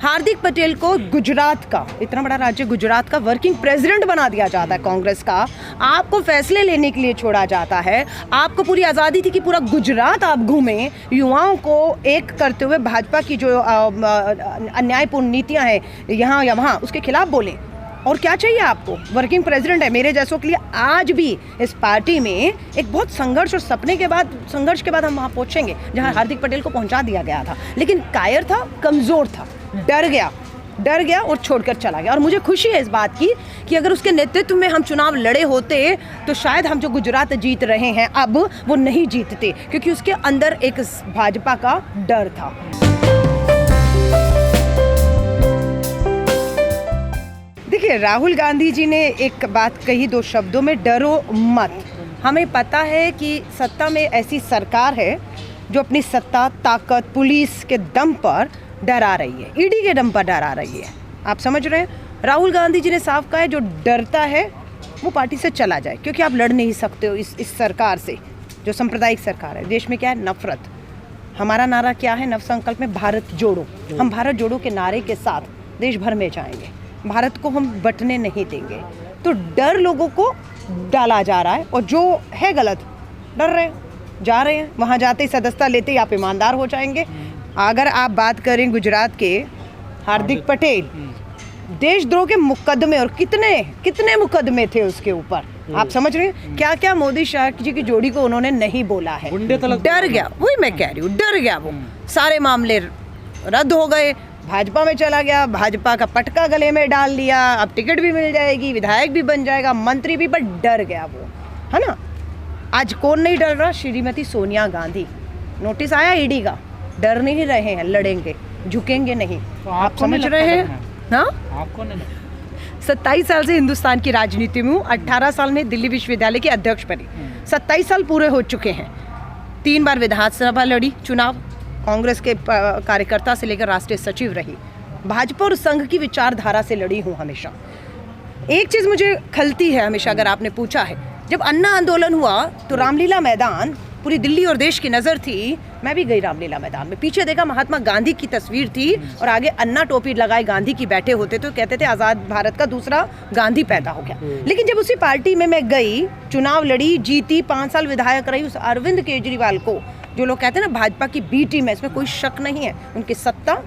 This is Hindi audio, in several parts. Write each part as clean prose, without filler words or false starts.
हार्दिक पटेल को गुजरात का, इतना बड़ा राज्य गुजरात का वर्किंग प्रेसिडेंट बना दिया जाता है कांग्रेस का। आपको फैसले लेने के लिए छोड़ा जाता है। आपको पूरी आज़ादी थी कि पूरा गुजरात आप घूमें, युवाओं को एक करते हुए भाजपा की जो अन्यायपूर्ण नीतियां हैं यहाँ या वहाँ उसके खिलाफ बोलें। और क्या चाहिए आपको? वर्किंग प्रेसिडेंट है मेरे जैसों के लिए। आज भी इस पार्टी में एक बहुत संघर्ष और संघर्ष के बाद हम वहाँ पहुँचेंगे जहाँ हार्दिक पटेल को पहुँचा दिया गया था। लेकिन कायर था, कमज़ोर था, डर गया और छोड़कर चला गया। और मुझे खुशी है इस बात की कि अगर उसके नेतृत्व में हम चुनाव लड़े होते तो शायद हम जो गुजरात जीत रहे हैं अब वो नहीं जीतते, क्योंकि उसके अंदर एक भाजपा का डर था। देखिए, राहुल गांधी जी ने एक बात कही 2 शब्दों में, डरो मत। हमें पता है कि सत्ता में ऐसी सरकार है जो अपनी सत्ता, ताकत, पुलिस के दम पर डरा रही है, ईडी के दम पर डरा रही है। आप समझ रहे हैं? राहुल गांधी जी ने साफ कहा है जो डरता है वो पार्टी से चला जाए, क्योंकि आप लड़ नहीं सकते हो इस सरकार से जो सांप्रदायिक सरकार है। देश में क्या है? नफरत। हमारा नारा क्या है? नव संकल्प में भारत जोड़ो। हम भारत जोड़ो के नारे के साथ देश भर में जाएंगे। भारत को हम बंटने नहीं देंगे। तो डर लोगों को डाला जा रहा है और जो है गलत, डर रहे हैं, जा रहे हैं। वहाँ जाते ही सदस्यता लेते ही आप ईमानदार हो जाएंगे। अगर आप बात करें गुजरात के हार्दिक पटेल, देशद्रोह के मुकदमे, और कितने मुकदमे थे उसके ऊपर, आप समझ रहे हैं? क्या क्या मोदी शाह जी की जोड़ी को उन्होंने नहीं बोला है। डर गया, वही मैं कह रही हूँ, डर गया वो। सारे मामले रद्द हो गए, भाजपा में चला गया, भाजपा का पटका गले में डाल लिया, अब टिकट भी मिल जाएगी, विधायक भी बन जाएगा, मंत्री भी, बट डर गया वो, है ना। आज कौन नहीं डर रहा? श्रीमती सोनिया गांधी। नोटिस आया ईडी का, डर नहीं रहे हैं, लड़ेंगे, झुकेंगे नहीं। तो आप समझ रहे हैं? हाँ, आपको नहीं। 27 साल से हिंदुस्तान की राजनीति में हूँ। 18 साल में दिल्ली विश्वविद्यालय के अध्यक्ष बनी। 27 साल पूरे हो चुके हैं। 3 बार विधानसभा लड़ी चुनाव, कांग्रेस के कार्यकर्ता से लेकर राष्ट्रीय सचिव रही। भाजपा और संघ की विचारधारा से लड़ी हूँ हमेशा। एक चीज़ मुझे खलती है हमेशा, अगर आपने पूछा है, जब अन्ना आंदोलन हुआ तो रामलीला मैदान, पूरी दिल्ली और देश की नज़र थी। मैं भी गई रामलीला मैदान में, पीछे देखा महात्मा गांधी की तस्वीर थी और आगे अन्ना टोपी लगाए गांधी की बैठे होते, तो कहते थे आज़ाद भारत का दूसरा गांधी पैदा हो गया। लेकिन जब उसी पार्टी में मैं गई, चुनाव लड़ी, जीती, 5 साल विधायक रही, उस अरविंद केजरीवाल को, जो लोग कहते हैं ना भाजपा की बी टीम है, इसमें कोई शक नहीं है, उनकी सत्ता,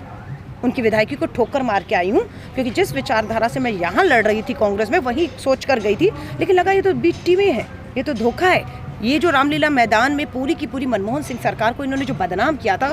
उनकी विधायकी को ठोकर मार के आई हूँ। क्योंकि जिस विचारधारा से मैं यहाँ लड़ रही थी कांग्रेस में, वही सोच कर गई थी, लेकिन लगा ये तो बी टीमें हैं, ये तो धोखा है। ये जो रामलीला मैदान में पूरी की पूरी मनमोहन सिंह सरकार को इन्होंने जो बदनाम किया था,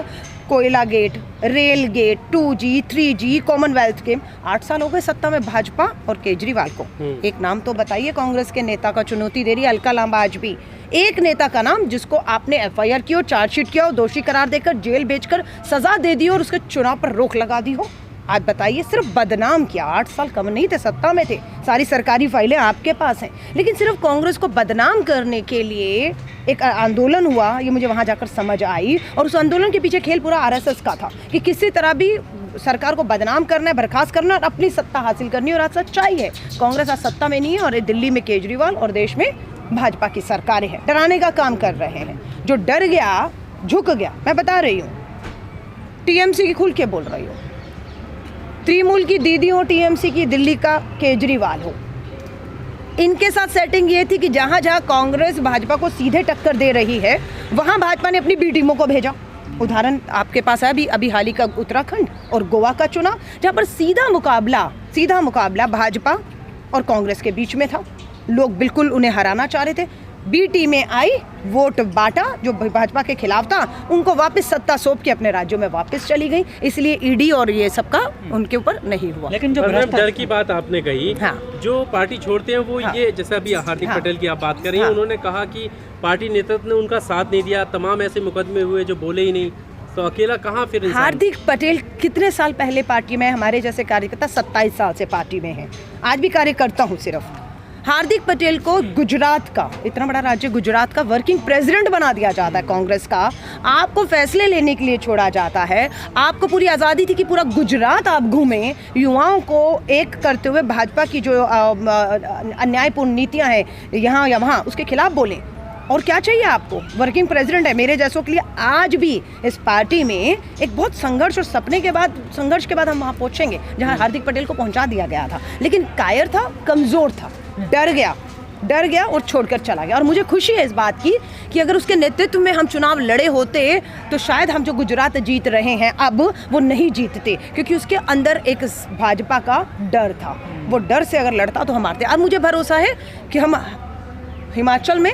कोयला gate, rail gate, 2G, 3G, Commonwealth game, 8 साल हो गए सत्ता में भाजपा और केजरीवाल को। एक नाम तो बताइए कांग्रेस के नेता का चुनौती दे रही है अलका लांबा आज भी। एक नेता का नाम जिसको आपने FIR की हो, चार्जशीट किया हो, दोषी करार देकर जेल भेजकर सजा दे दी और उसके चुनाव पर रोक लगा दी हो। आज बताइए, सिर्फ बदनाम किया। 8 साल कम नहीं थे, सत्ता में थे, सारी सरकारी फाइलें आपके पास हैं, लेकिन सिर्फ कांग्रेस को बदनाम करने के लिए एक आंदोलन हुआ, ये मुझे वहाँ जाकर समझ आई। और उस आंदोलन के पीछे खेल पूरा RSS का था कि किसी तरह भी सरकार को बदनाम करना है, बर्खास्त करना और अपनी सत्ता हासिल करनी। और आज सच्चाई है, कांग्रेस आज सत्ता में नहीं है और दिल्ली में केजरीवाल और देश में भाजपा की सरकारें हैं, डराने का काम कर रहे हैं। जो डर गया, झुक गया। मैं बता रही हूँ, TMC की खुल के बोल रही हूँ, तृणमूल की दीदी हो, TMC की दिल्ली का केजरीवाल हो, इनके साथ सेटिंग ये थी कि जहाँ जहाँ कांग्रेस भाजपा को सीधे टक्कर दे रही है, वहाँ भाजपा ने अपनी बी टीमों को भेजा। उदाहरण आपके पास है अभी हाल ही का उत्तराखंड और गोवा का चुनाव, जहाँ पर सीधा मुकाबला भाजपा और कांग्रेस के बीच में था। लोग बिल्कुल उन्हें हराना चाह रहे थे। बी टीमें आई, वोट बांटा, जो भाजपा के खिलाफ था उनको वापस सत्ता सौंप के अपने राज्यों में वापस चली गई। इसलिए ईडी और ये सब का उनके ऊपर नहीं हुआ। लेकिन जो डर की बात आपने कही, हाँ, जो पार्टी छोड़ते हैं वो, हाँ, ये जैसे अभी हार्दिक पटेल की आप बात कर रही हैं, उन्होंने कहा कि पार्टी नेतृत्व ने उनका साथ नहीं दिया, तमाम ऐसे मुकदमे हुए जो बोले ही नहीं, तो अकेला कहाँ फिर इंसान? हार्दिक पटेल कितने साल पहले पार्टी में, हमारे जैसे कार्यकर्ता 27 साल से पार्टी में हैं, आज भी कार्यकर्ता हूँ सिर्फ। हार्दिक पटेल को गुजरात का, इतना बड़ा राज्य गुजरात का वर्किंग प्रेसिडेंट बना दिया जाता है कांग्रेस का। आपको फैसले लेने के लिए छोड़ा जाता है। आपको पूरी आज़ादी थी कि पूरा गुजरात आप घूमें, युवाओं को एक करते हुए भाजपा की जो अन्यायपूर्ण नीतियां हैं यहाँ या वहाँ उसके खिलाफ बोलें। और क्या चाहिए आपको? वर्किंग प्रेसिडेंट है मेरे जैसों के लिए। आज भी इस पार्टी में एक बहुत संघर्ष और संघर्ष के बाद हम वहाँ पहुँचेंगे जहाँ हार्दिक पटेल को पहुँचा दिया गया था, लेकिन कायर था, कमज़ोर था, डर गया और छोड़कर चला गया। और मुझे खुशी है इस बात की कि अगर उसके नेतृत्व में हम चुनाव लड़े होते तो शायद हम जो गुजरात जीत रहे हैं अब वो नहीं जीतते, क्योंकि उसके अंदर एक भाजपा का डर था। वो डर से अगर लड़ता तो हम हारते। अब मुझे भरोसा है कि हम हिमाचल में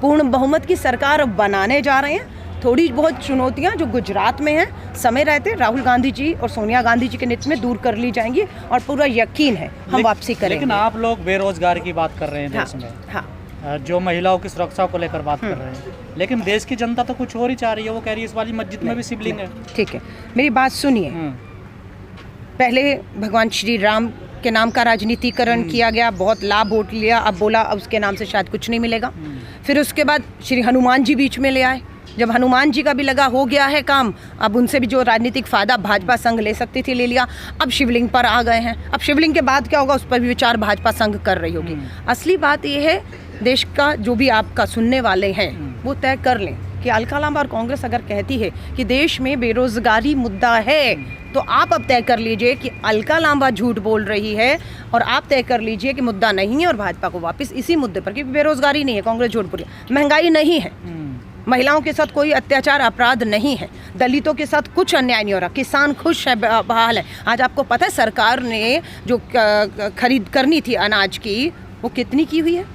पूर्ण बहुमत की सरकार बनाने जा रहे हैं। थोड़ी बहुत चुनौतियां जो गुजरात में हैं समय रहते राहुल गांधी जी और सोनिया गांधी जी के नेतृत्व में दूर कर ली जाएंगी और पूरा यकीन है हम वापसी करेंगे। लेकिन आप लोग बेरोजगार की बात कर रहे हैं देश में, हाँ, जो महिलाओं की सुरक्षा को लेकर बात कर रहे हैं, लेकिन देश की जनता तो कुछ और ही चाह रही है। वो कह रही है इस वाली मस्जिद में भी शिवलिंग है। ठीक है, मेरी बात सुनिए। पहले भगवान श्री राम के नाम का राजनीतिकरण किया गया, बहुत लाभ वोट लिया, अब बोला अब उसके नाम से शायद कुछ नहीं मिलेगा। फिर उसके बाद श्री हनुमान जी बीच में ले आए, जब हनुमान जी का भी लगा हो गया है काम, अब उनसे भी जो राजनीतिक फायदा भाजपा संघ ले सकती थी ले लिया। अब शिवलिंग पर आ गए हैं। अब शिवलिंग के बाद क्या होगा उस पर भी विचार भाजपा संघ कर रही होगी। असली बात यह है, देश का जो भी आपका सुनने वाले हैं वो तय कर लें कि अलका लांबा और कांग्रेस अगर कहती है कि देश में बेरोजगारी मुद्दा है, तो आप अब तय कर लीजिए कि अलका लांबा झूठ बोल रही है, और आप तय कर लीजिए कि मुद्दा नहीं है और भाजपा को वापस इसी मुद्दे पर, क्योंकि बेरोजगारी नहीं है, कांग्रेस झूठ बोल रही है, महंगाई नहीं है, महिलाओं के साथ कोई अत्याचार अपराध नहीं है, दलितों के साथ कुछ अन्याय नहीं हो रहा, किसान खुश है, बहाल है। आज आपको पता है सरकार ने जो खरीद करनी थी अनाज की वो कितनी की हुई है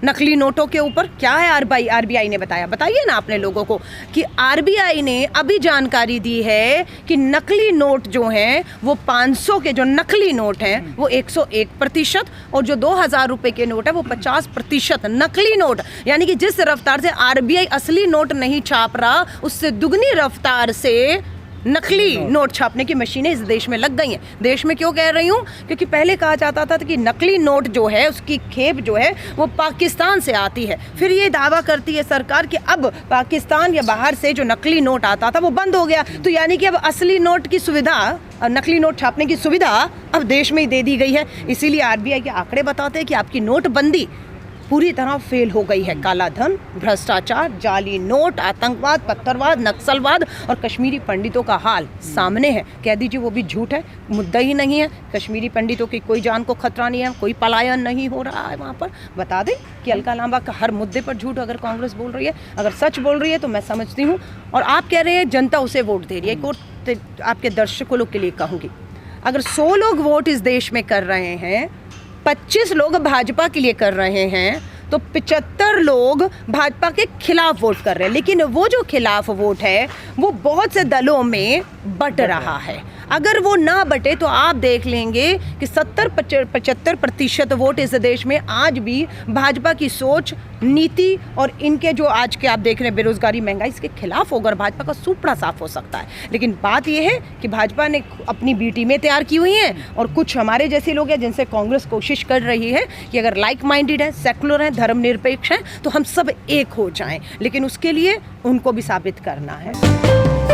नकली नोटों के ऊपर? क्या है आरबीआई ने बताइए ना अपने लोगों को कि आरबीआई ने अभी जानकारी दी है कि नकली नोट जो हैं वो 500 के जो नकली नोट हैं वो 101% और जो 2000 रुपए के नोट है वो 50% नकली नोट। यानी कि जिस रफ्तार से आरबीआई असली नोट नहीं छाप रहा उससे दुगनी रफ्तार से नकली नोट छापने की मशीनें इस देश में लग गई हैं। देश में क्यों कह रही हूँ? क्योंकि पहले कहा जाता था कि नकली नोट जो है उसकी खेप जो है वो पाकिस्तान से आती है। फिर ये दावा करती है सरकार कि अब पाकिस्तान या बाहर से जो नकली नोट आता था वो बंद हो गया, तो यानी कि अब असली नोट की सुविधा, नकली नोट छापने की सुविधा अब देश में ही दे दी गई है। इसीलिए आरबीआई के आंकड़े बताते हैं कि आपकी नोटबंदी पूरी तरह फेल हो गई है। काला धन, भ्रष्टाचार, जाली नोट, आतंकवाद, पत्थरवाद, नक्सलवाद और कश्मीरी पंडितों का हाल सामने है। कह दीजिए वो भी झूठ है, मुद्दा ही नहीं है। कश्मीरी पंडितों की कोई जान को खतरा नहीं है, कोई पलायन नहीं हो रहा है वहाँ पर। बता दें कि अलका लांबा का हर मुद्दे पर झूठ अगर कांग्रेस बोल रही है, अगर सच बोल रही है तो मैं समझती हूँ। और आप कह रहे हैं जनता उसे वोट दे रही है। एक और आपके दर्शकों लोग के लिए कहूँगी, अगर 100 लोग वोट इस देश में कर रहे हैं, 25 लोग भाजपा के लिए कर रहे हैं, तो 75 लोग भाजपा के खिलाफ वोट कर रहे हैं। लेकिन वो जो खिलाफ वोट है वो बहुत से दलों में बट रहा है। अगर वो ना बटे तो आप देख लेंगे कि 70-75% वोट इस देश में आज भी भाजपा की सोच, नीति और इनके जो आज के आप देख रहे हैं बेरोजगारी, महंगाई, इसके खिलाफ होकर भाजपा का सुपड़ा साफ हो सकता है। लेकिन बात यह है कि भाजपा ने अपनी बी टीमें तैयार की हुई हैं और कुछ हमारे जैसे लोग हैं जिनसे कांग्रेस कोशिश कर रही है कि अगर लाइक माइंडेड है, सेकुलर हैं, धर्मनिरपेक्ष हैं तो हम सब एक हो जाएं। लेकिन उसके लिए उनको भी साबित करना है।